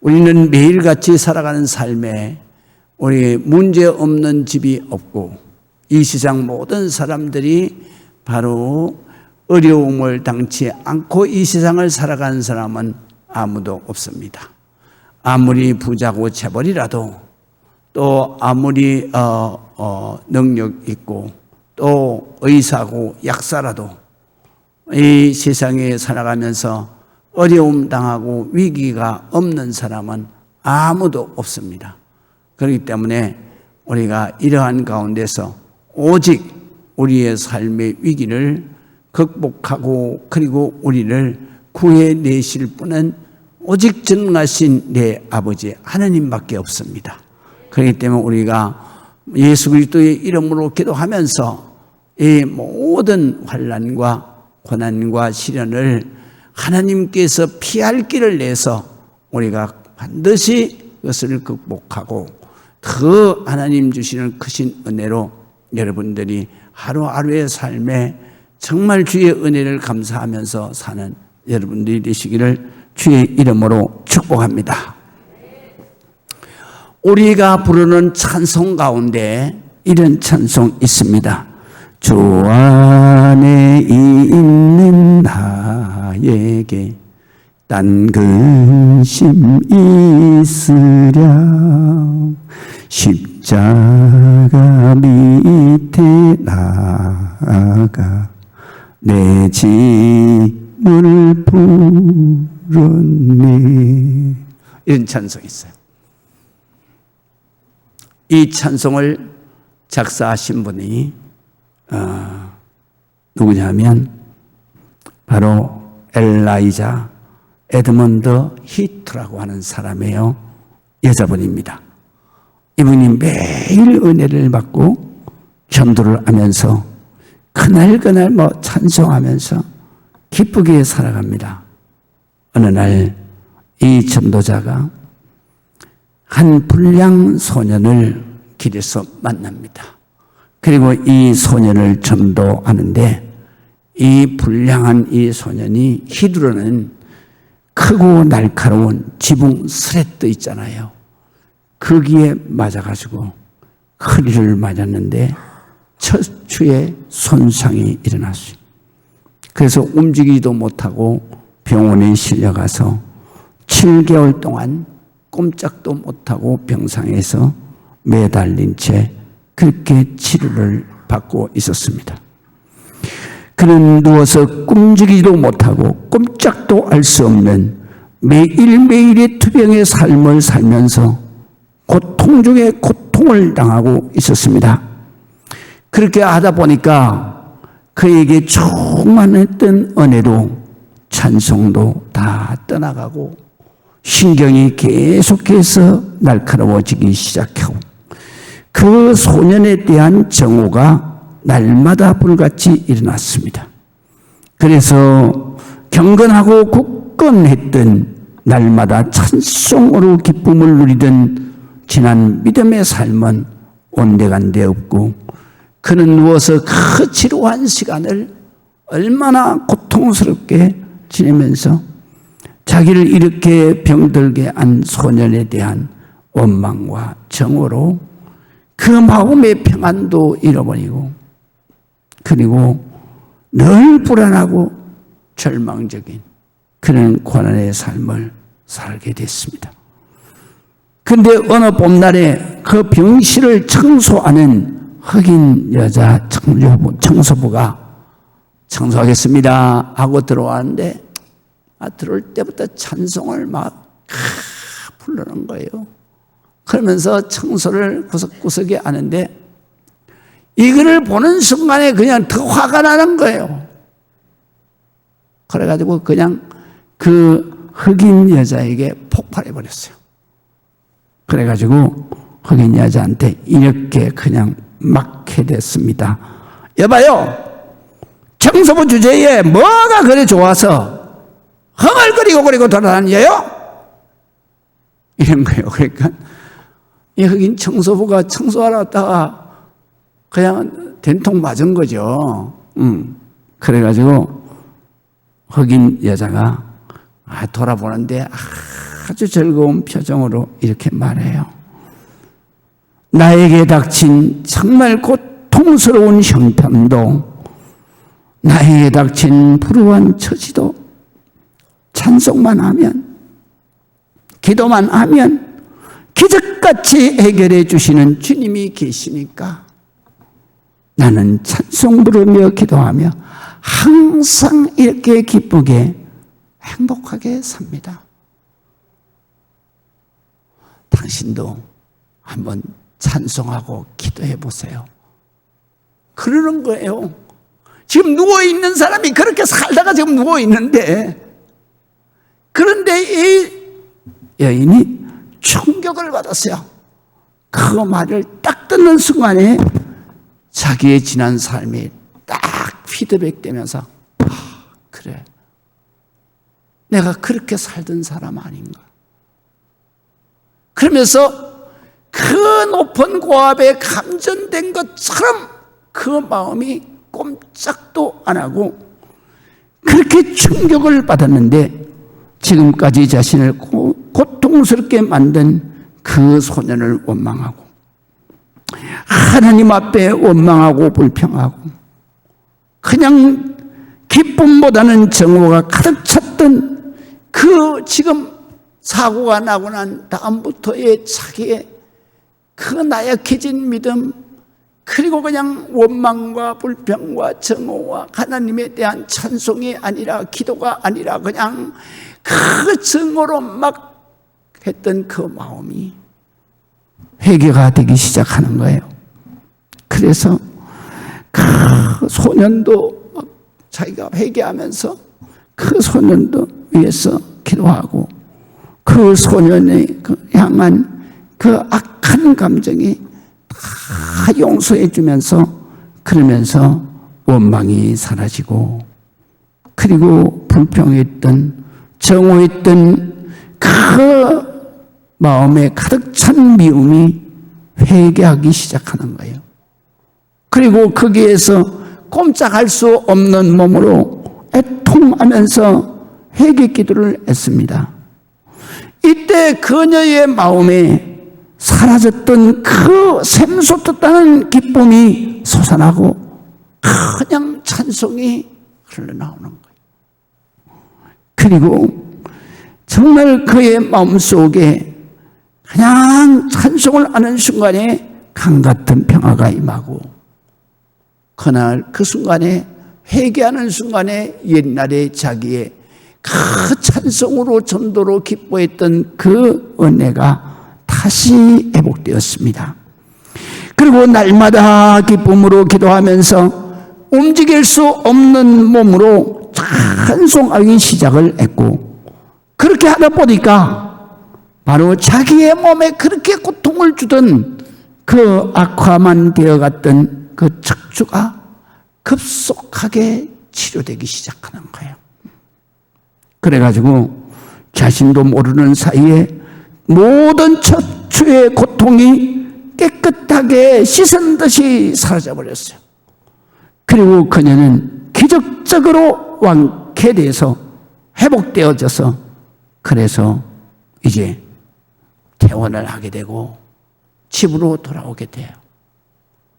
우리는 매일같이 살아가는 삶에 우리 문제 없는 집이 없고 이 세상 모든 사람들이 바로 어려움을 당치 않고 이 세상을 살아가는 사람은 아무도 없습니다. 아무리 부자고 재벌이라도 또 아무리 능력 있고 또 의사고 약사라도 이 세상에 살아가면서 어려움 당하고 위기가 없는 사람은 아무도 없습니다. 그렇기 때문에 우리가 이러한 가운데서 오직 우리의 삶의 위기를 극복하고 그리고 우리를 구해내실 분은 오직 전능하신 내 아버지 하나님밖에 없습니다. 그렇기 때문에 우리가 예수 그리스도의 이름으로 기도하면서 이 모든 환난과 고난과 시련을 하나님께서 피할 길을 내서 우리가 반드시 그것을 극복하고 그 하나님 주시는 크신 은혜로 여러분들이 하루하루의 삶에 정말 주의 은혜를 감사하면서 사는 여러분들이 되시기를 주의 이름으로 축복합니다. 우리가 부르는 찬송 가운데 이런 찬송 있습니다. 주 안에 있는 나에게 딴 근심 있으랴 십자가 밑에 나가 내 짐을 풀었네. 이런 찬송이 있어요. 이 찬송을 작사하신 분이 누구냐면 바로 엘라이자 에드먼드 히트라고 하는 사람이에요. 여자분입니다. 이분이 매일 은혜를 받고 전도를 하면서 그날 찬송하면서 기쁘게 살아갑니다. 어느 날 이 전도자가 한 불량 소년을 길에서 만납니다. 그리고 이 소년을 전도하는데 이 불량한 이 소년이 휘두르는 크고 날카로운 지붕 스레트 있잖아요. 거기에 맞아가지고 허리를 맞았는데 척추에 손상이 일어났어요. 그래서 움직이지도 못하고 병원에 실려가서 7개월 동안 꼼짝도 못하고 병상에서 매달린 채 그렇게 치료를 받고 있었습니다. 그는 누워서 움직이지도 못하고 꼼짝도 할 수 없는 매일매일의 투병의 삶을 살면서 고통 중에 고통을 당하고 있었습니다. 그렇게 하다 보니까 그에게 충만했던 은혜도 찬송도 다 떠나가고 신경이 계속해서 날카로워지기 시작하고 그 소년에 대한 정오가 날마다 불같이 일어났습니다. 그래서 경건하고 굳건했던 날마다 찬송으로 기쁨을 누리던 지난 믿음의 삶은 온데간데 없고 그는 누워서 그 지루한 시간을 얼마나 고통스럽게 지내면서 자기를 이렇게 병들게 한 소년에 대한 원망과 정오로 그 마음의 평안도 잃어버리고 그리고 늘 불안하고 절망적인 그런 고난의 삶을 살게 됐습니다. 그런데 어느 봄날에 그 병실을 청소하는 흑인 여자 청소부가 청소하겠습니다 하고 들어왔는데 들어올 때부터 찬송을 막 부르는 거예요. 그러면서 청소를 구석구석에 하는데 이거를 보는 순간에 그냥 더 화가 나는 거예요. 그래가지고 그냥 그 흑인 여자에게 폭발해버렸어요. 그래가지고 흑인 여자한테 이렇게 그냥 막 해댔습니다. 여봐요, 청소부 주제에 뭐가 그래 좋아서 흥얼거리고 그리고 돌아다녀요? 이런 거예요. 그러니까 이 흑인 청소부가 청소하러 왔다가 그냥 된통 맞은 거죠. 그래가지고 흑인 여자가 돌아보는데 아주 즐거운 표정으로 이렇게 말해요. 나에게 닥친 정말 고통스러운 형편도, 나에게 닥친 불우한 처지도 찬송만 하면, 기도만 하면 기적같이 해결해 주시는 주님이 계시니까 나는 찬송 부르며 기도하며 항상 이렇게 기쁘게 행복하게 삽니다. 당신도 한번 찬송하고 기도해 보세요. 그러는 거예요. 지금 누워있는 사람이 그렇게 살다가 지금 누워있는데, 그런데 이 여인이 충격을 받았어요. 그 말을 딱 듣는 순간에 자기의 지난 삶이 딱 피드백되면서, 그래, 내가 그렇게 살던 사람 아닌가. 그러면서 그 높은 고압에 감전된 것처럼 그 마음이 꼼짝도 안 하고 그렇게 충격을 받았는데, 지금까지 자신을 고통스럽게 만든 그 소년을 원망하고, 하나님 앞에 원망하고 불평하고, 그냥 기쁨보다는 정오가 가득 찼던 그 지금 사고가 나고 난 다음부터의 자기의 그 나약해진 믿음, 그리고 그냥 원망과 불평과 정오와 하나님에 대한 찬송이 아니라, 기도가 아니라 그냥 그 정오로 막 했던 그 마음이 회개가 되기 시작하는 거예요. 그래서 그 소년도 자기가 회개하면서 그 소년도 위해서 기도하고, 그 소년의 향한 그 악한 감정이 다 용서해 주면서, 그러면서 원망이 사라지고, 그리고 불평했던, 정오했던 그 마음에 가득 찬 미움이 회개하기 시작하는 거예요. 그리고 거기에서 꼼짝할 수 없는 몸으로 애통하면서 회개 기도를 했습니다. 이때 그녀의 마음에 사라졌던 그 샘솟았다는 기쁨이 솟아나고 그냥 찬송이 흘러나오는 거예요. 그리고 정말 그의 마음속에 그냥 찬송을 하는 순간에 강같은 평화가 임하고, 그날 그 순간에 회개하는 순간에 옛날에 자기의 그 찬송으로 전도로 기뻐했던 그 은혜가 다시 회복되었습니다. 그리고 날마다 기쁨으로 기도하면서 움직일 수 없는 몸으로 찬송하기 시작을 했고, 그렇게 하다 보니까 바로 자기의 몸에 그렇게 고통을 주던 그 악화만 되어갔던 그 척추가 급속하게 치료되기 시작하는 거예요. 그래가지고 자신도 모르는 사이에 모든 척추의 고통이 깨끗하게 씻은 듯이 사라져버렸어요. 그리고 그녀는 기적적으로 완쾌돼서 회복되어져서, 그래서 이제 퇴원을 하게 되고 집으로 돌아오게 돼요.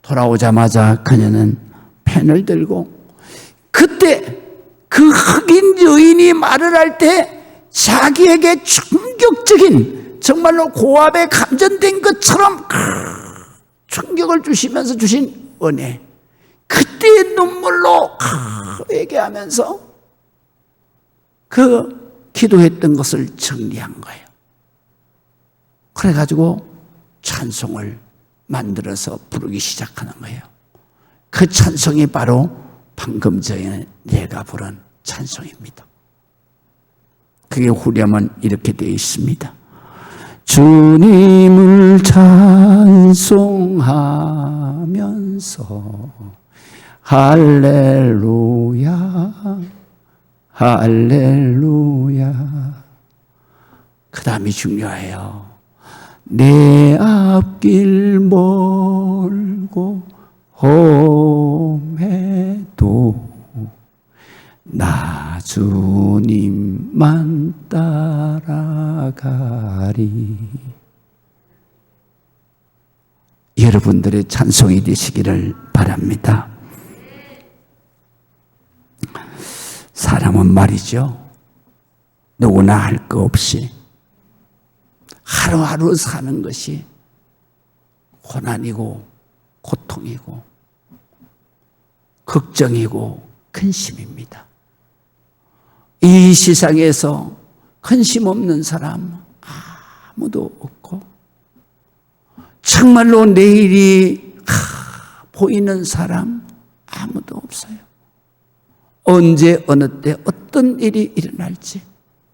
돌아오자마자 그녀는 펜을 들고, 그때 그 흑인 여인이 말을 할 때 자기에게 충격적인, 정말로 고압에 감전된 것처럼 충격을 주시면서 주신 은혜, 그때의 눈물로 회개하면서 그 기도했던 것을 정리한 거예요. 그래가지고 찬송을 만들어서 부르기 시작하는 거예요. 그 찬송이 바로 방금 전에 내가 부른 찬송입니다. 그게 후렴은 이렇게 되어 있습니다. 주님을 찬송하면서 할렐루야 할렐루야. 그 다음이 중요해요. 내 앞길 멀고 험해도 나 주님만 따라가리. 나아가리. 여러분들의 찬송이 되시기를 바랍니다. 사람은 말이죠, 누구나 할 거 없이 하루하루 사는 것이 고난이고 고통이고 걱정이고 근심입니다. 이 세상에서 근심 없는 사람 아무도 없고, 정말로 내일이 보이는 사람 아무도 없어요. 언제 어느 때 어떤 일이 일어날지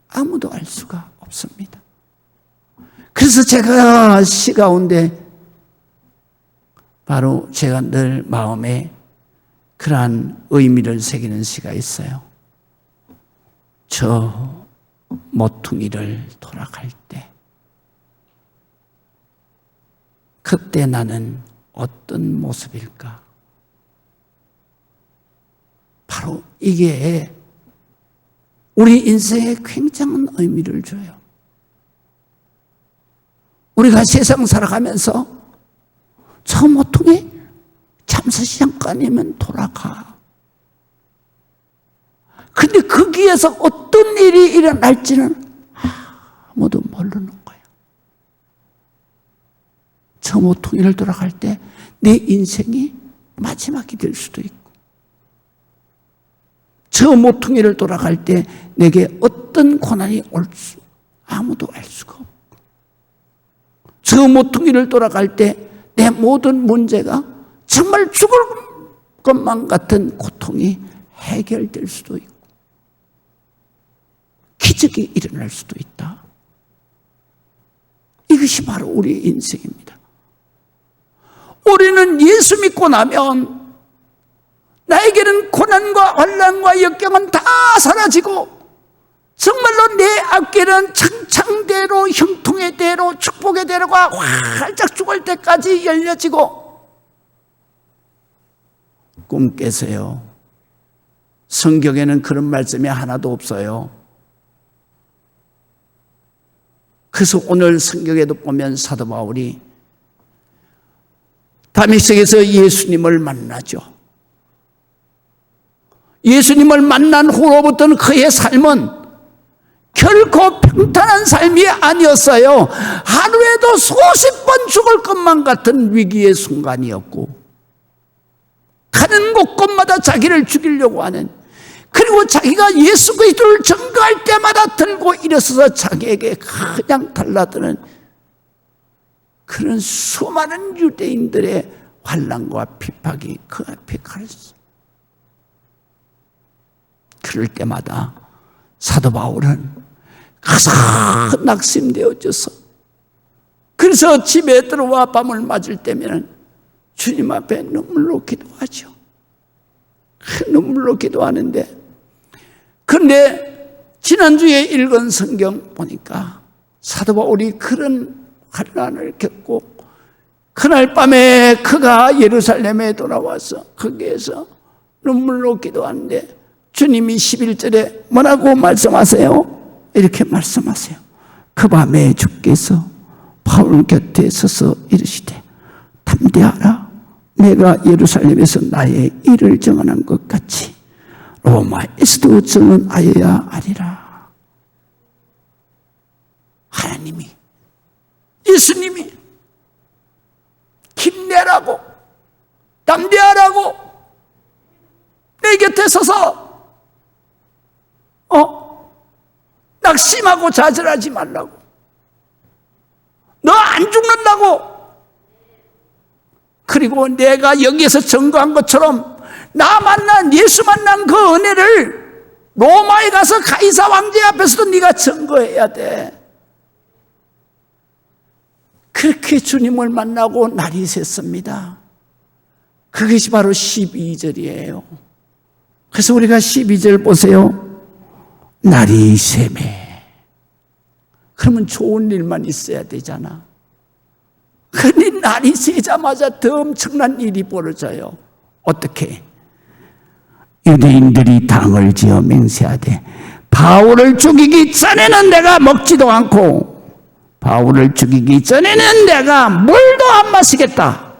아무도 알 수가 없습니다. 그래서 제가 시 가운데 바로 제가 늘 마음에 그러한 의미를 새기는 시가 있어요. 저 모퉁이를 돌아갈 때 그때 나는 어떤 모습일까? 바로 이게 우리 인생에 굉장한 의미를 줘요. 우리가 세상 살아가면서 저 모퉁이 참수시장가님은 돌아가. 근데 거기에서 어떤 일이 일어날지는 아무도 모르는 거예요. 저 모퉁이를 돌아갈 때 내 인생이 마지막이 될 수도 있고, 저 모퉁이를 돌아갈 때 내게 어떤 고난이 올지 아무도 알 수가 없고, 저 모퉁이를 돌아갈 때 내 모든 문제가 정말 죽을 것만 같은 고통이 해결될 수도 있고 기적이 일어날 수도 있다. 이것이 바로 우리의 인생입니다. 우리는 예수 믿고 나면 나에게는 고난과 환난과 역경은 다 사라지고 정말로 내 앞길은 창창대로, 형통의 대로, 축복의 대로가 활짝 죽을 때까지 열려지고, 꿈 깨세요. 성경에는 그런 말씀이 하나도 없어요. 그래서 오늘 성경에도 보면 사도 바울이 다메섹에서 예수님을 만나죠. 예수님을 만난 후로부터는 그의 삶은 결코 평탄한 삶이 아니었어요. 하루에도 수십 번 죽을 것만 같은 위기의 순간이었고, 가는 곳곳마다 자기를 죽이려고 하는, 그리고 자기가 예수 그리스도를 증거할 때마다 들고 일어서서 자기에게 그냥 달라드는 그런 수많은 유대인들의 환난과 핍박이 그 앞에 가렸어요. 그럴 때마다 사도 바울은 가서 낙심되어져서, 그래서 집에 들어와 밤을 맞을 때면 주님 앞에 눈물로 기도하죠. 눈물로 기도하는데, 그런데 지난주에 읽은 성경 보니까 사도 바울이 그런 환난을 겪고 그날 밤에 그가 예루살렘에 돌아와서 거기에서 눈물로 기도하는데 주님이 11절에 뭐라고 말씀하세요? 이렇게 말씀하세요. 그 밤에 주께서 바울 곁에 서서 이르시되 담대하라. 내가 예루살렘에서 나의 일을 정언한 것 같이 로마에서도 정언하여야 하리라. 하나님이, 예수님이 힘내라고, 담대하라고 내 곁에 서서 낙심하고 좌절하지 말라고, 너 안 죽는다고, 그리고 내가 여기에서 증거한 것처럼 나 만난, 예수 만난 그 은혜를 로마에 가서 가이사 왕제 앞에서도 네가 증거해야 돼. 그렇게 주님을 만나고 날이 샜습니다. 그것이 바로 12절이에요. 그래서 우리가 12절 보세요. 날이 샘에. 그러면 좋은 일만 있어야 되잖아. 그런데 날이 새자마자 더 엄청난 일이 벌어져요. 어떻게? 유대인들이 당을 지어 맹세하되 바울을 죽이기 전에는 내가 먹지도 않고 바울을 죽이기 전에는 내가 물도 안 마시겠다.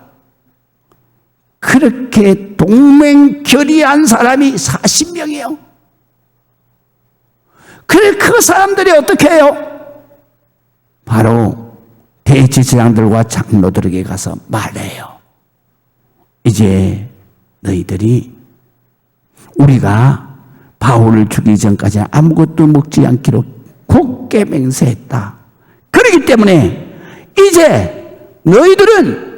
그렇게 동맹 결의한 사람이 40명이에요. 그래 그 사람들이 어떻게 해요? 바로 대제사장들과 장로들에게 가서 말해요. 이제 너희들이 우리가 바울을 죽이기 전까지 아무것도 먹지 않기로 굳게 맹세했다. 그렇기 때문에 이제 너희들은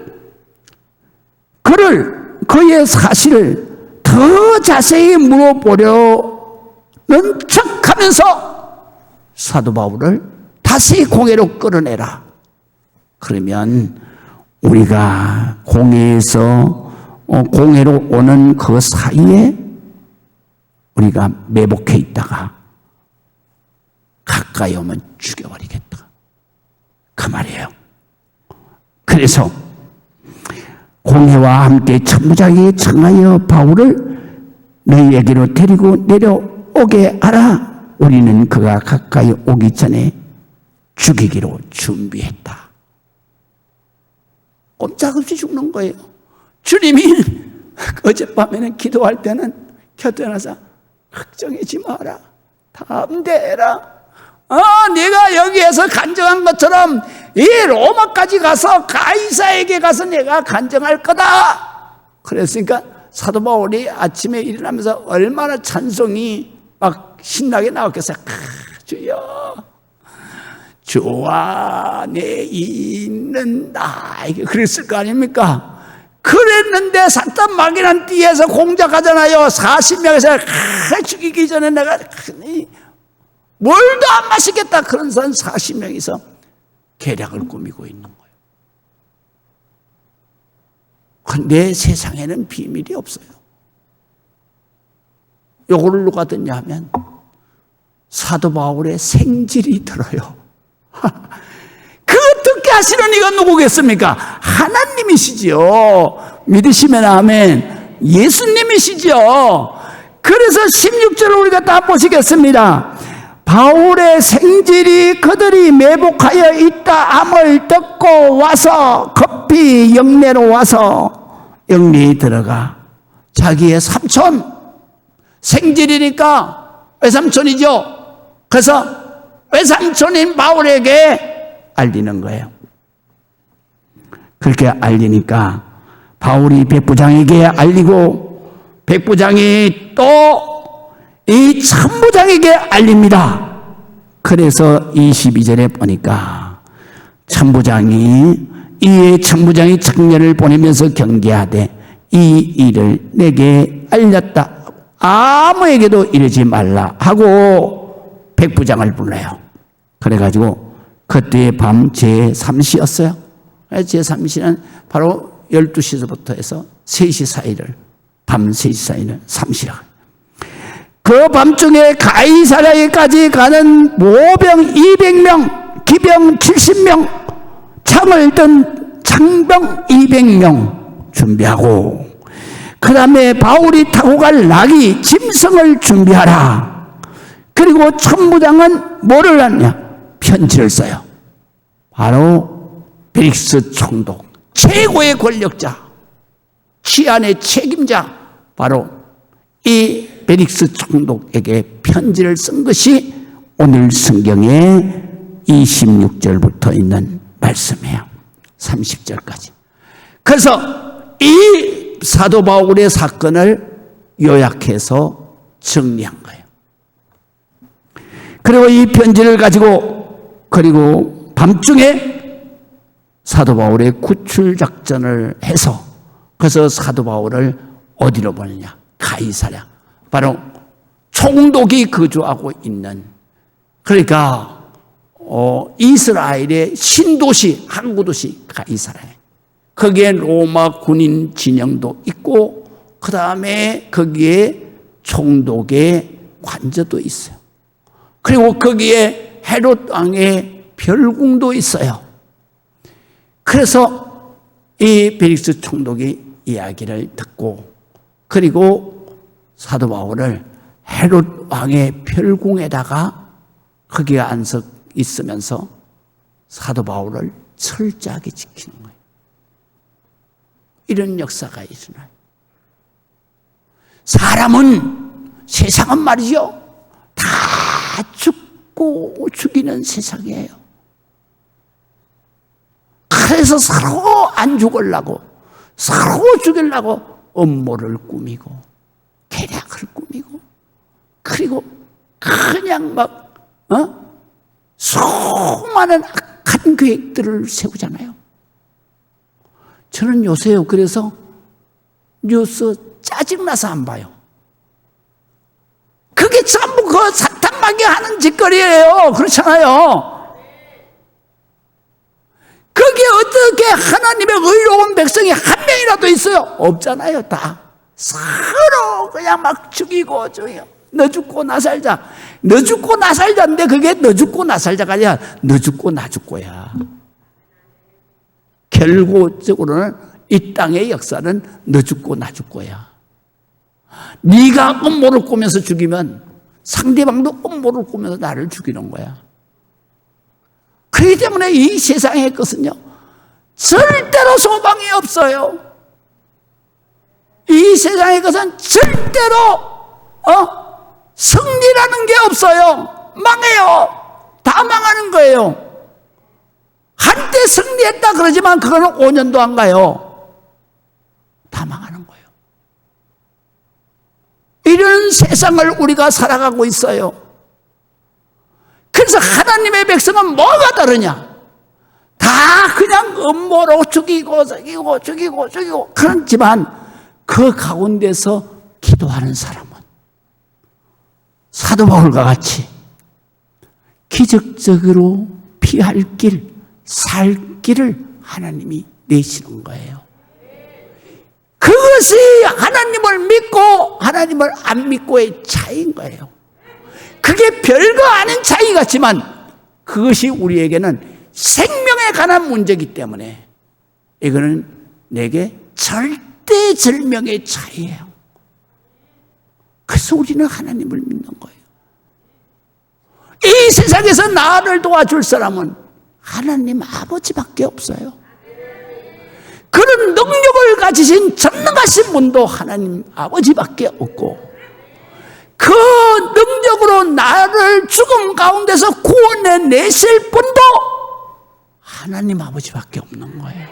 그의 사실을 더 자세히 물어보려는 척하면서 사도 바울을 다시 공회로 끌어내라. 그러면 우리가 공회에서 공회로 오는 그 사이에 우리가 매복해 있다가 가까이 오면 죽여버리겠다. 그 말이에요. 그래서 공회와 함께 천부장에게 청하여 바울을 너희에게로 데리고 내려오게 하라. 우리는 그가 가까이 오기 전에 죽이기로 준비했다. 꼼짝없이 죽는 거예요. 주님이 어젯밤에는 기도할 때는 곁에 나서 걱정하지 마라. 담대해라. 네가 여기에서 간증한 것처럼 이 로마까지 가서 가이사에게 가서 내가 간증할 거다. 그랬으니까 사도 바울이 아침에 일어나면서 얼마나 찬송이 막 신나게 나왔겠어요. 주여 주와 내 있는 나, 이게 그랬을 거 아닙니까? 그랬는데 사탄 막연한 띠에서 공작하잖아요. 40명에서 죽이기 전에 내가 물도 안 마시겠다. 그런 사람 40명이서 계략을 꾸미고 있는 거예요. 근데 세상에는 비밀이 없어요. 요거를 누가 듣냐 하면 사도 바울의 생질이 들어요. 그 듣게 하시는 이가 누구겠습니까? 하나님이시죠. 믿으시면 아멘. 예수님이시죠. 그래서 16절을 우리가 다 보시겠습니다. 바울의 생질이 그들이 매복하여 있다 함을 듣고 와서 급히 영내로 와서 영내에 들어가 자기의 삼촌, 생질이니까 외삼촌이죠. 그래서 외삼촌인 바울에게 알리는 거예요. 그렇게 알리니까 바울이 백부장에게 알리고 백부장이 또 이 천부장에게 알립니다. 그래서 22절에 보니까 이에 천부장이 청년을 보내면서 경계하되 이 일을 내게 알렸다. 아무에게도 이르지 말라 하고 백부장을 불러요. 그래가지고 그때의 밤 제3시였어요. 제3시는 바로 12시부터 해서 3시 사이를, 밤 3시 사이를 3시라. 그 밤중에 가이사랴에까지 가는 모병 200명, 기병 70명, 창을 든 창병 200명 준비하고, 그 다음에 바울이 타고 갈 나귀, 짐승을 준비하라. 그리고 천부장은 뭐를 하냐? 편지를 써요. 바로 벨릭스 총독, 최고의 권력자, 치안의 책임자, 바로 이 벨릭스 총독에게 편지를 쓴 것이 오늘 성경의 26절부터 있는 말씀이에요. 30절까지. 그래서 이 사도 바울의 사건을 요약해서 정리한 거예요. 그리고 이 편지를 가지고 그리고 밤중에 사도 바울의 구출 작전을 해서 그래서 사도 바울을 어디로 보내냐? 가이사랴. 바로 총독이 거주하고 있는, 그러니까 이스라엘의 신도시, 항구도시 가이사랴. 거기에 로마 군인 진영도 있고 그 다음에 거기에 총독의 관저도 있어요. 그리고 거기에 헤롯 왕의 별궁도 있어요. 그래서 이 벨릭스 총독이 이야기를 듣고 그리고 사도 바울을 헤롯 왕의 별궁에다가 거기에 앉아 있으면서 사도 바울을 철저하게 지키는 거예요. 이런 역사가 일어나요. 사람은, 세상은 말이죠, 다 죽고 죽이는 세상이에요. 그래서 서로 안 죽으려고, 서로 죽이려고 음모를 꾸미고 계략을 꾸미고, 그리고 그냥 막 수많은 악한 계획들을 세우잖아요. 저는 요새요, 그래서 뉴스 짜증나서 안 봐요. 그게 전부 그 사탄마귀 하는 짓거리예요. 그렇잖아요. 그게 어떻게 하나님의 의로운 백성이 한 명이라도 있어요? 없잖아요. 다 서로 그냥 막 죽이고 너 죽고 나 살자, 너 죽고 나 살자인데, 그게 너 죽고 나 살자가 아니라 너 죽고 나 죽고야. 결국적으로는 이 땅의 역사는 너 죽고 나 죽고야. 네가 음모를 꾸면서 죽이면 상대방도 음모를 꾸면서 나를 죽이는 거야. 그렇기 때문에 이 세상의 것은요, 절대로 소망이 없어요. 이 세상의 것은 절대로 승리라는 게 없어요. 망해요. 다 망하는 거예요. 한때 승리했다 그러지만 그거는 5년도 안 가요. 다 망하는 거예요. 이런 세상을 우리가 살아가고 있어요. 그래서 하나님의 백성은 뭐가 다르냐? 다 그냥 음모로 죽이고 그렇지만 그 가운데서 기도하는 사람은 사도 바울과 같이 기적적으로 피할 길, 살 길을 하나님이 내시는 거예요. 그것이 하나님을 믿고 하나님을 안 믿고의 차이인 거예요. 그게 별거 아닌 차이 같지만 그것이 우리에게는 생명에 관한 문제이기 때문에 이거는 내게 절대절명의 차이예요. 그래서 우리는 하나님을 믿는 거예요. 이 세상에서 나를 도와줄 사람은 하나님 아버지밖에 없어요. 그런 능력을 가지신 전능하신 분도 하나님 아버지밖에 없고, 그 능력으로 나를 죽음 가운데서 구원해 내실 분도 하나님 아버지밖에 없는 거예요.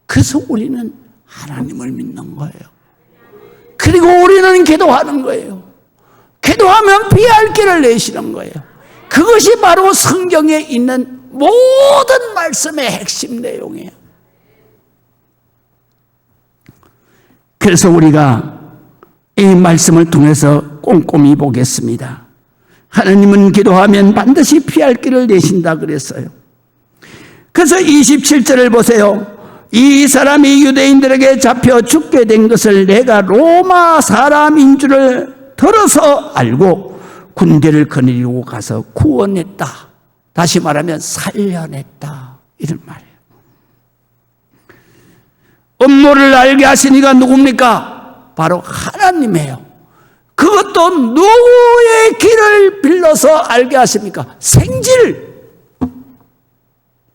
그래서 우리는 하나님을 믿는 거예요. 그리고 우리는 기도하는 거예요. 기도하면 피할 길을 내시는 거예요. 그것이 바로 성경에 있는 모든 말씀의 핵심 내용이에요. 그래서 우리가 이 말씀을 통해서 꼼꼼히 보겠습니다. 하나님은 기도하면 반드시 피할 길을 내신다 그랬어요. 그래서 27절을 보세요. 이 사람이 유대인들에게 잡혀 죽게 된 것을 내가 로마 사람인 줄을 들어서 알고 군대를 거느리고 가서 구원했다. 다시 말하면 살려냈다. 이런 말이에요. 음모를 알게 하시니가 누굽니까? 바로 하나님이에요. 그것도 누구의 길을 빌려서 알게 하십니까? 생질.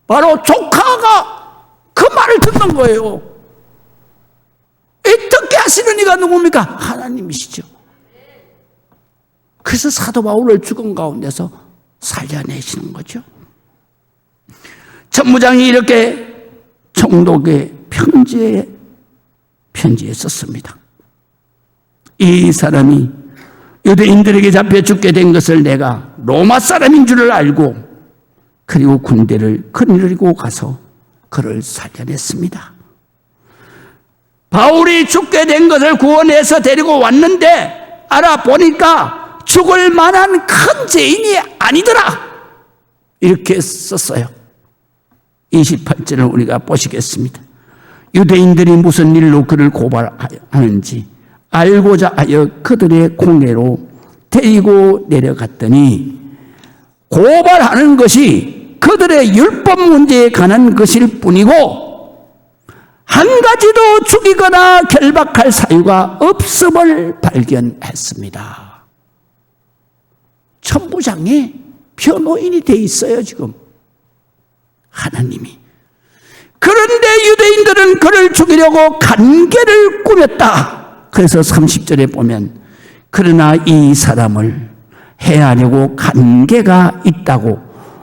바로 조카가 그 말을 듣는 거예요. 어떻게 하시는 이가 누굽니까? 하나님이시죠. 그래서 사도 바울을 죽은 가운데서 살려내시는 거죠. 천부장이 이렇게 총독의 편지에 썼습니다. 이 사람이 유대인들에게 잡혀 죽게 된 것을 내가 로마 사람인 줄을 알고 그리고 군대를 거느리고 가서 그를 살려냈습니다. 바울이 죽게 된 것을 구원해서 데리고 왔는데 알아보니까 죽을 만한 큰 죄인이 아니더라. 이렇게 썼어요. 28절을 우리가 보시겠습니다. 유대인들이 무슨 일로 그를 고발하는지 알고자 하여 그들의 공회로 데리고 내려갔더니 고발하는 것이 그들의 율법 문제에 관한 것일 뿐이고 한 가지도 죽이거나 결박할 사유가 없음을 발견했습니다. 천부장이 변호인이 돼 있어요. 지금 하나님이. 그런데 유대인들은 그를 죽이려고 간계를 꾸몄다. 그래서 30절에 보면 그러나 이 사람을 해하려고 간계가 있다고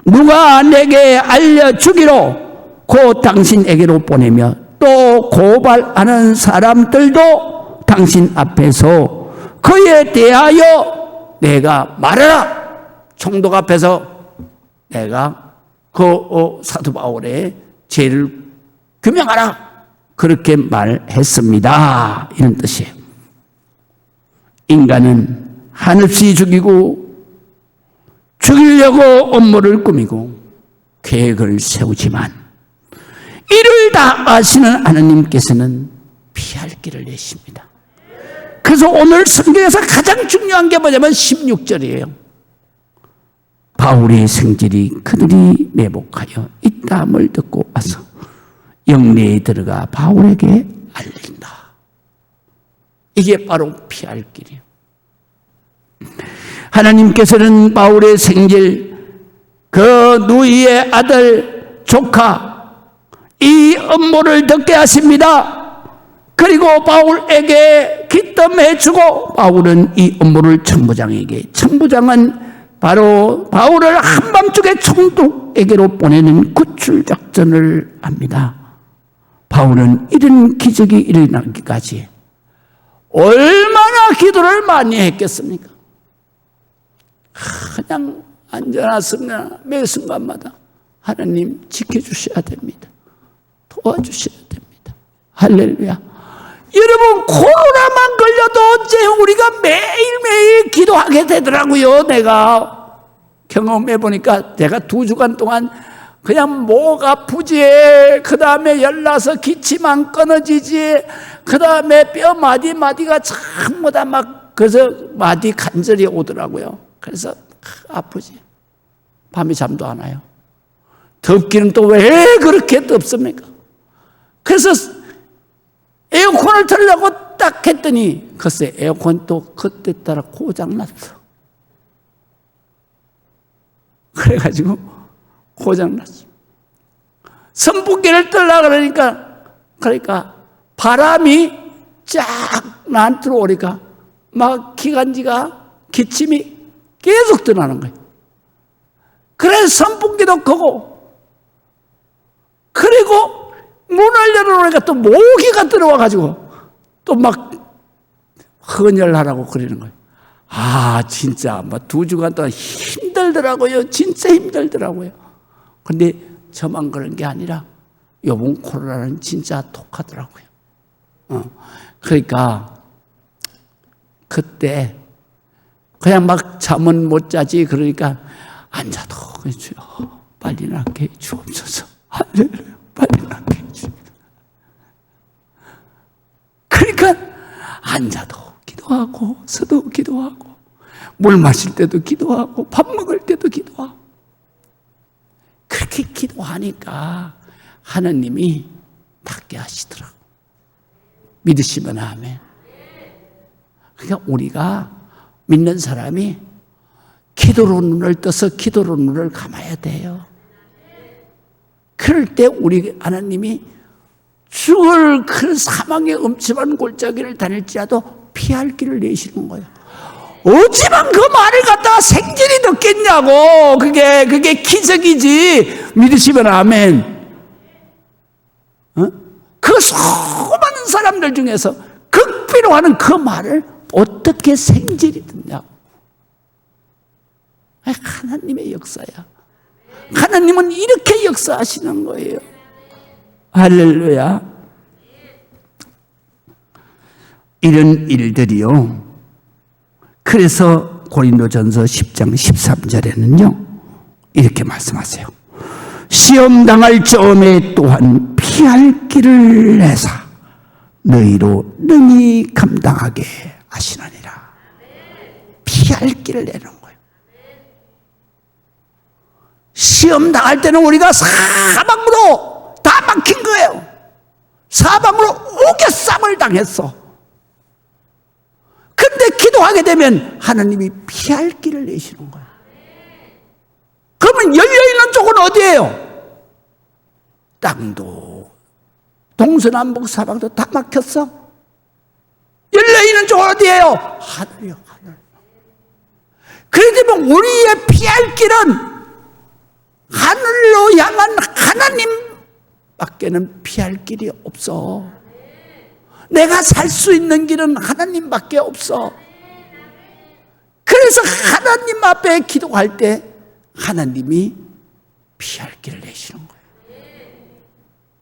누가 내게 알려주기로 곧 당신에게로 보내며 또 고발하는 사람들도 당신 앞에서 그에 대하여 내가 말하라. 총독 앞에서 내가 사도 바울의 죄를 규명하라. 그렇게 말했습니다. 이런 뜻이에요. 인간은 한없이 죽이려고 업무를 꾸미고 계획을 세우지만 이를 다 아시는 하나님께서는 피할 길을 내십니다. 그래서 오늘 성경에서 가장 중요한 게 뭐냐면 16절이에요. 바울의 생질이 그들이 매복하여 있다함을 듣고 와서 영내에 들어가 바울에게 알린다. 이게 바로 피할 길이에요. 하나님께서는 바울의 생질, 그 누이의 아들, 조카, 이 음모를 듣게 하십니다. 그리고 바울에게 기뜸해주고 바울은 이 음모를 청부장에게, 청부장은 바로 바울을 한밤중에 총독에게로 보내는 구출작전을 합니다. 바울은 이런 기적이 일어나기까지 얼마나 기도를 많이 했겠습니까? 그냥 앉아놨으면 매 순간마다 하나님 지켜주셔야 됩니다. 도와주셔야 됩니다. 할렐루야. 여러분, 코로나만 걸려도 어째 우리가 매일매일 기도하게 되더라고요. 내가 경험해 보니까 내가 2주간 동안 그냥 목 아프지, 그 다음에 열나서 기침만 끊어지지, 그 다음에 뼈 마디마디가 전부 다 막, 그래서 마디 간절히 오더라고요. 그래서 아프지. 밤에 잠도 안 와요. 덥기는 또 왜 그렇게 덥습니까? 그래서 에어컨을 틀려고 딱 했더니 글쎄 에어컨 또 그때 따라 고장났어. 그래가지고 고장났어. 선풍기를 틀려고 그러니까 바람이 쫙 난 들어오니까 막 기관지가 기침이 계속 드러나는 거예요. 그래서 선풍기도 끄고, 그리고 문을 열어놓으니까 또 모기가 들어와가지고 또 막 헌혈하라고 그러는 거예요. 아, 진짜 뭐 2주간 동안 힘들더라고요. 진짜 힘들더라고요. 근데 저만 그런 게 아니라 요번 코로나는 진짜 독하더라고요. 그러니까 그때 그냥 막 잠은 못 자지. 그러니까 앉아도 주여 빨리 낫게 주옵소서. 할렐루야. 빨리 낫게 해주옵소서. 그러니까 앉아도 기도하고 서도 기도하고 물 마실 때도 기도하고 밥 먹을 때도 기도하고 그렇게 기도하니까 하나님이 낫게 하시더라고. 믿으시면 아멘. 그러니까 우리가 믿는 사람이 기도로 눈을 떠서 기도로 눈을 감아야 돼요. 그럴 때 우리 하나님이 죽을 그 사망의 음침한 골짜기를 다닐지라도 피할 길을 내시는 거예요. 어찌만 그 말을 갖다가 생질이 듣겠냐고. 그게 기적이지. 믿으시면 아멘. 그 수많은 사람들 중에서 극비로 하는 그 말을 어떻게 생질이 듣냐고. 하나님의 역사야. 하나님은 이렇게 역사하시는 거예요. 할렐루야. 이런 일들이요. 그래서 고린도전서 10장 13절에는요 이렇게 말씀하세요. 시험 당할 점에 또한 피할 길을 내사 너희로 능히 감당하게 하시느니라. 피할 길을 내는 거예요. 시험 당할 때는 우리가 사방으로 다 막힌 거예요. 사방으로 우겨쌈을 당했어. 근데 기도하게 되면 하나님이 피할 길을 내시는 거예요. 그러면 열려있는 쪽은 어디예요? 땅도 동서남북 사방도 다 막혔어. 열려있는 쪽 어디예요? 하늘이요, 하늘. 그렇다면 우리의 피할 길은 하늘로 향한 하나님밖에는 피할 길이 없어. 내가 살 수 있는 길은 하나님밖에 없어. 그래서 하나님 앞에 기도할 때 하나님이 피할 길을 내시는 거예요.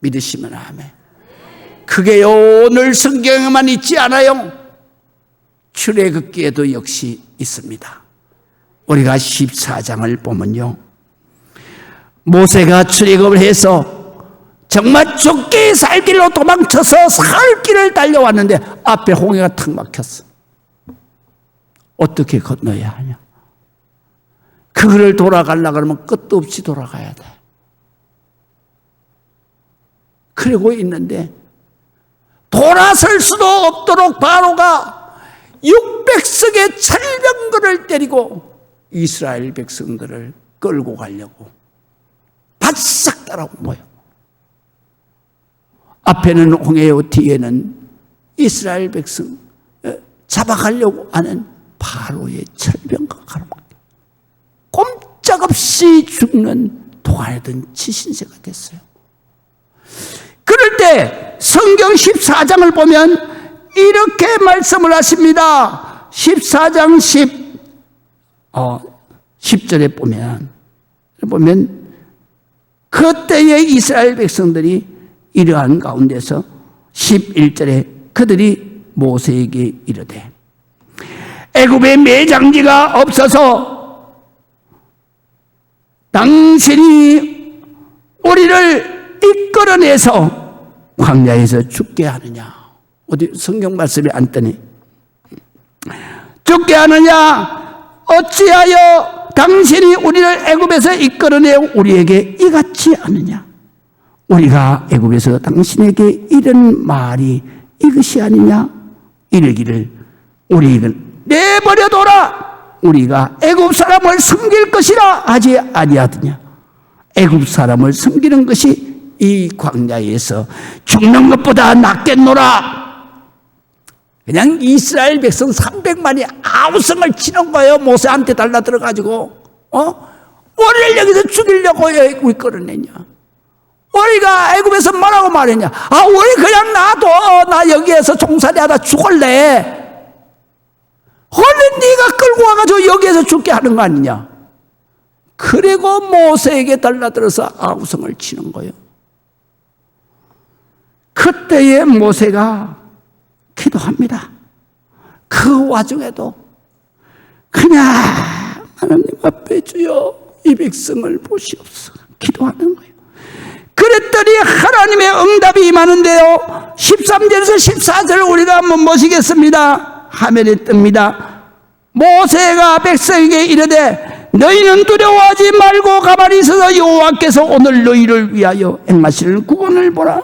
믿으시면 아멘. 그게 오늘 성경에만 있지 않아요. 출애굽기에도 역시 있습니다. 우리가 14장을 보면요, 모세가 출애굽을 해서 정말 죽기 살길로 도망쳐서 살 길을 달려왔는데 앞에 홍해가 탁 막혔어. 어떻게 건너야 하냐? 그거를 돌아가려고 그러면 끝도 없이 돌아가야 돼. 그러고 있는데 돌아설 수도 없도록 바로가 600석의 철병거를 때리고 이스라엘 백성들을 끌고 가려고 바싹 따라온 거예요. 앞에는 홍해요, 뒤에는 이스라엘 백성 잡아가려고 하는 바로의 철병거가 가로막혀 꼼짝없이 죽는 도가니든 치신새가 됐어요. 그럴 때 성경 14장을 보면 이렇게 말씀을 하십니다. 14장 10절에 보면 그때의 이스라엘 백성들이 이러한 가운데서 11절에 그들이 모세에게 이르되 애굽에 매장지가 없어서 당신이 우리를 이끌어내서 광야에서 죽게 하느냐. 어디 성경 말씀이 안 뜨니? 죽게 하느냐? 어찌하여 당신이 우리를 애굽에서 이끌어내어 우리에게 이같이 하느냐? 우리가 애굽에서 당신에게 이런 말이 이것이 아니냐? 이르기를 우리를 내버려둬라. 우리가 애굽 사람을 섬길 것이라 하지 아니하더냐? 애굽 사람을 섬기는 것이 이 광야에서 죽는 것보다 낫겠노라. 그냥 이스라엘 백성 300만이 아우성을 치는 거예요. 모세한테 달라들어가지고 우리를 여기서 죽이려고 우리 끌어내냐? 우리가 애굽에서 뭐라고 말했냐? 우리 그냥 놔둬. 나 여기에서 종살이하다 죽을래. 얼른 네가 끌고 와가지고 여기에서 죽게 하는 거 아니냐? 그리고 모세에게 달라들어서 아우성을 치는 거예요. 그때에 모세가 기도합니다. 그 와중에도 그냥 하나님 앞에 주여 이 백성을 보시옵소서 기도하는 거예요. 그랬더니 하나님의 응답이 임하는데요, 13절에서 14절 우리가 한번 보시겠습니다. 화면에 뜹니다. 모세가 백성에게 이르되 너희는 두려워하지 말고 가만히 있어서 여호와께서 오늘 너희를 위하여 행하실 구원을 보라.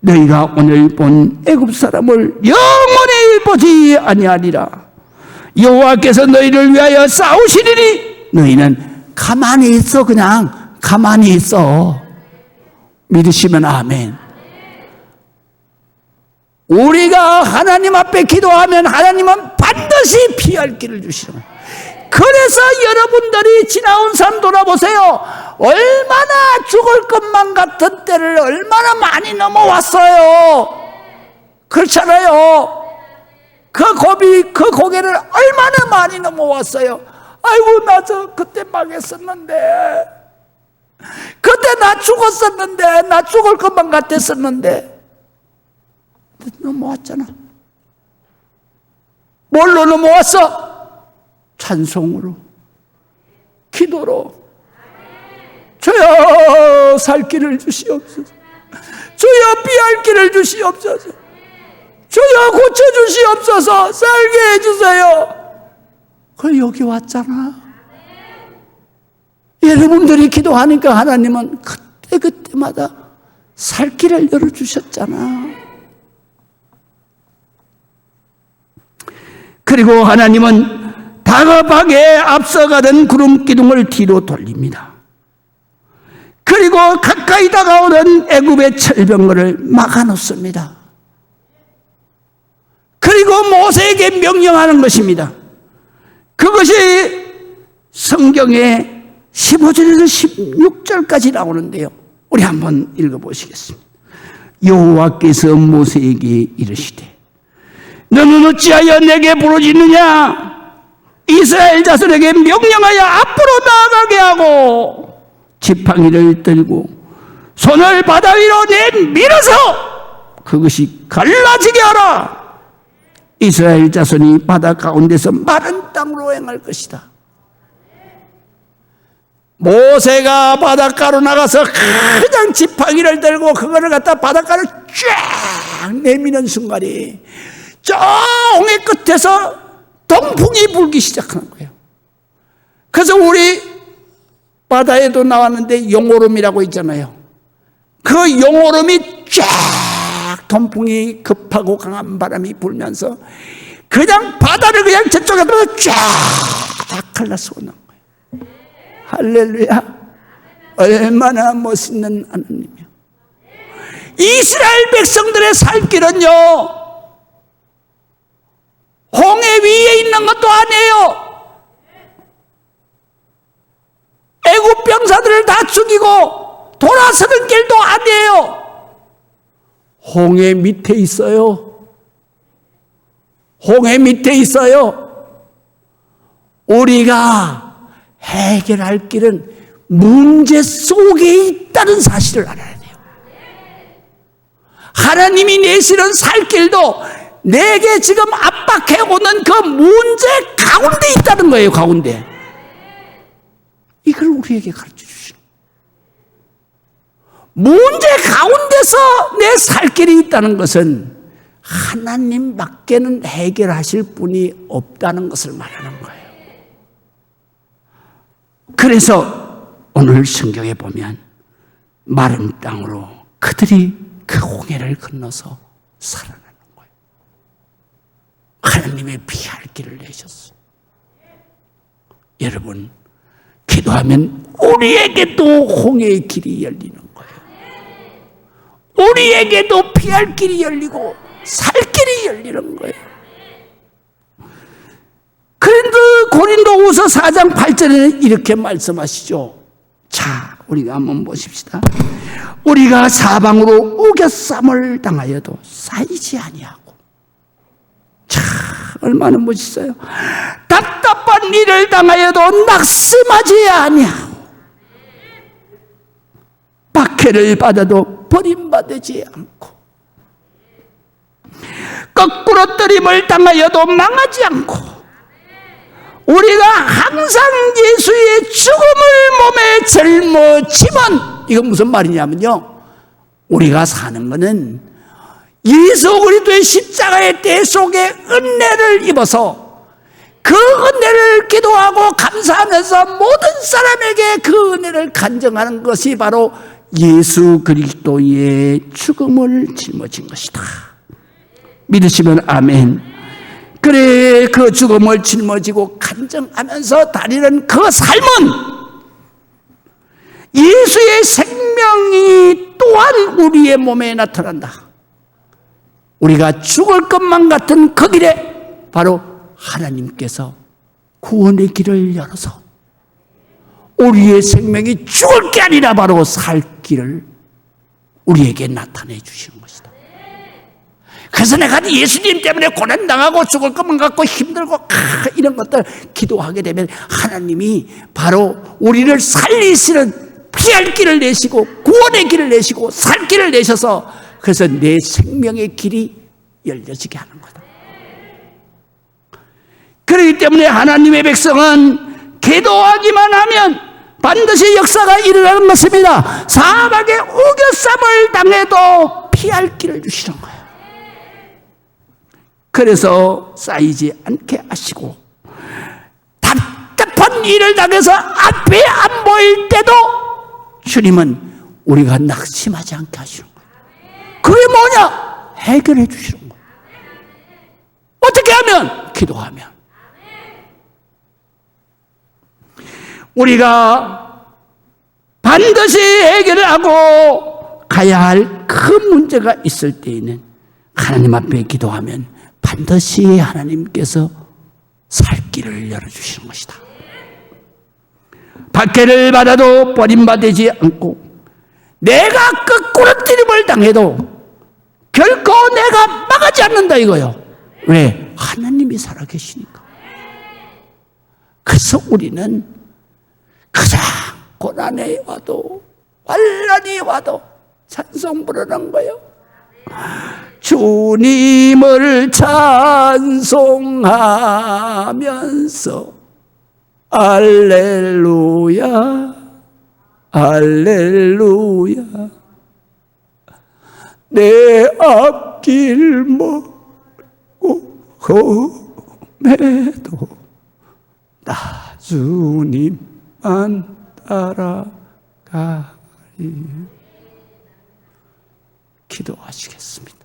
너희가 오늘 본 애굽 사람을 영원히 보지 아니하리라. 여호와께서 너희를 위하여 싸우시리니 너희는 가만히 있어. 그냥 가만히 있어. 믿으시면 아멘. 우리가 하나님 앞에 기도하면 하나님은 반드시 피할 길을 주시는 거예요. 그래서 여러분들이 지나온 삶 돌아보세요. 얼마나 죽을 것만 같은 때를 얼마나 많이 넘어왔어요. 그렇잖아요. 그 고개를 얼마나 많이 넘어왔어요. 아이고 나 그때 망했었는데, 그때 나 죽었었는데, 나 죽을 것만 같았었는데. 넘어왔잖아. 뭘로 넘어왔어? 찬송으로, 기도로. 주여 살 길을 주시옵소서. 주여 피할 길을 주시옵소서. 주여 고쳐주시옵소서. 살게 해주세요. 그 여기 왔잖아. 여러분들이 기도하니까 하나님은 그때마다 살 길을 열어주셨잖아. 그리고 하나님은 다급하게 앞서가던 구름 기둥을 뒤로 돌립니다. 그리고 가까이 다가오는 애굽의 철병거를 막아놓습니다. 그리고 모세에게 명령하는 것입니다. 그것이 성경에 15절에서 16절까지 나오는데요. 우리 한번 읽어보시겠습니다. 여호와께서 모세에게 이르시되 너는 어찌하여 내게 부르짖느냐? 이스라엘 자손에게 명령하여 앞으로 나아가게 하고 지팡이를 들고 손을 바다 위로 내밀어서 그것이 갈라지게 하라. 이스라엘 자손이 바다 가운데서 마른 땅으로 행할 것이다. 모세가 바닷가로 나가서 그냥 지팡이를 들고 그거를 갖다 바닷가를 쫙 내미는 순간이 저 홍해 끝에서 동풍이 불기 시작하는 거예요. 그래서 우리 바다에도 나왔는데 용오름이라고 있잖아요. 그 용오름이 쫙 동풍이 급하고 강한 바람이 불면서 그냥 바다를 그냥 저쪽에서 쫙 갈라서오는 거예요. 할렐루야. 얼마나 멋있는 하나님이요. 이스라엘 백성들의 살 길은요, 홍해 위에 있는 것도 아니에요. 애굽 병사들을 다 죽이고 돌아서는 길도 아니에요. 홍해 밑에 있어요. 홍해 밑에 있어요. 우리가 해결할 길은 문제 속에 있다는 사실을 알아야 돼요. 하나님이 내시는 살 길도 내게 지금 압박해오는 그 문제 가운데 있다는 거예요. 가운데. 이걸 우리에게 가르쳐 주시는 문제 가운데서 내 살 길이 있다는 것은 하나님밖에는 해결하실 분이 없다는 것을 말하는 거예요. 그래서 오늘 성경에 보면 마른 땅으로 그들이 그 홍해를 건너서 살아나는 거예요. 하나님의 피할 길을 내셨어요. 여러분, 기도하면 우리에게도 홍해의 길이 열리는 거예요. 우리에게도 피할 길이 열리고 살 길이 열리는 거예요. 고린도후서 4장 8절에는 이렇게 말씀하시죠. 자, 우리가 한번 보십시다. 우리가 사방으로 우겨쌈을 당하여도 쌓이지 아니하고. 자, 얼마나 멋있어요. 답답한 일을 당하여도 낙심하지 아니하고, 박해를 받아도 버림받지 않고, 거꾸로 뜨림을 당하여도 망하지 않고, 우리가 항상 예수의 죽음을 몸에 짊어지면, 이건 무슨 말이냐면요, 우리가 사는 것은 예수 그리스도의 십자가의 대 속에 은혜를 입어서 그 은혜를 기도하고 감사하면서 모든 사람에게 그 은혜를 간증하는 것이 바로 예수 그리스도의 죽음을 짊어진 것이다. 믿으시면 아멘. 그래, 그 죽음을 짊어지고 간증하면서 다니는 그 삶은 예수의 생명이 또한 우리의 몸에 나타난다. 우리가 죽을 것만 같은 그 길에 바로 하나님께서 구원의 길을 열어서 우리의 생명이 죽을 게 아니라 바로 살 길을 우리에게 나타내 주시는 것이다. 그래서 내가 예수님 때문에 고난당하고 죽을 것만 같고 힘들고 이런 것들 기도하게 되면 하나님이 바로 우리를 살리시는 피할 길을 내시고 구원의 길을 내시고 살 길을 내셔서 그래서 내 생명의 길이 열려지게 하는 거다. 그렇기 때문에 하나님의 백성은 기도하기만 하면 반드시 역사가 일어나는 것입니다. 사막에 우겨쌈을 당해도 피할 길을 주시는 거예요. 그래서 쌓이지 않게 하시고 답답한 일을 당해서 앞에 안 보일 때도 주님은 우리가 낙심하지 않게 하시는 거예요. 그게 뭐냐? 해결해 주시는 거예요. 어떻게 하면? 기도하면. 우리가 반드시 해결하고 가야 할 큰 문제가 있을 때에는 하나님 앞에 기도하면 반드시 하나님께서 살 길을 열어주시는 것이다. 박해를 받아도 버림받지 않고 내가 끄꾸러뜨림을 당해도 결코 내가 망하지 않는다 이거요. 왜? 하나님이 살아계시니까. 그래서 우리는 가장 고난에 와도 환난이 와도 찬송 부르는 거예요. 주님을 찬송하면서 할렐루야 할렐루야 내 앞길 멀고 험해도 나 주님만 따라가리. 기도하시겠습니다.